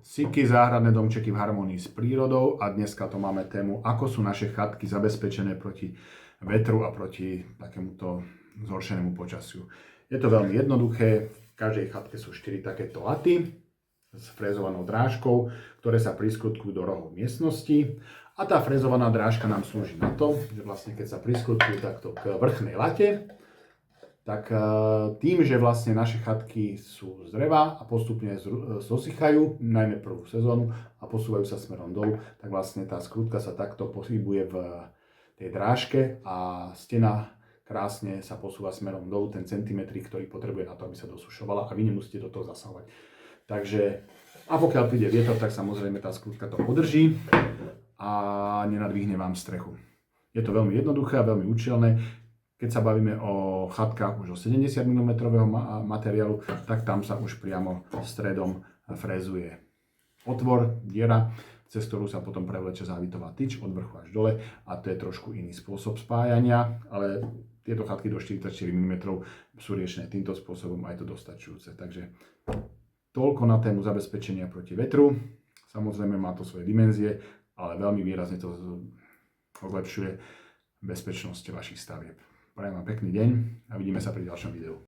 Siky, záhradné domčeky v harmonii s prírodou a dneska to máme tému, ako sú naše chatky zabezpečené proti vetru a proti takémuto zhoršenému počasiu. Je to veľmi jednoduché, v každej chatke sú 4 takéto laty s frézovanou drážkou, ktoré sa priskrutkujú do rohov miestnosti a tá frézovaná drážka nám slúži na to, že vlastne keď sa priskrutkujú takto k vrchnej late, tak tým, že vlastne naše chatky sú z dreva a postupne zosychajú, najmä prvú sezónu a posúvajú sa smerom dolu, tak vlastne tá skrutka sa takto pohybuje v tej drážke a stena krásne sa posúva smerom dolu, ten centimetrik, ktorý potrebuje na to, aby sa dosušovala a vy nemusíte do toho zasahovať. Takže, a pokiaľ príde vietor, tak samozrejme tá skrutka to podrží a nenadvihne vám strechu. Je to veľmi jednoduché a veľmi účelné. Keď sa bavíme o chatkách už o 70 mm materiálu, tak tam sa už priamo stredom frézuje otvor, diera, cez ktorú sa potom prevleče závitová tyč od vrchu až dole a to je trošku iný spôsob spájania, ale tieto chatky do 44 mm sú riešené týmto spôsobom a je to dostačujúce. Takže toľko na tému zabezpečenia proti vetru. Samozrejme má to svoje dimenzie, ale veľmi výrazne to zlepšuje bezpečnosť vašich stavieb. Prajem vám pekný deň a vidíme sa pri ďalšom videu.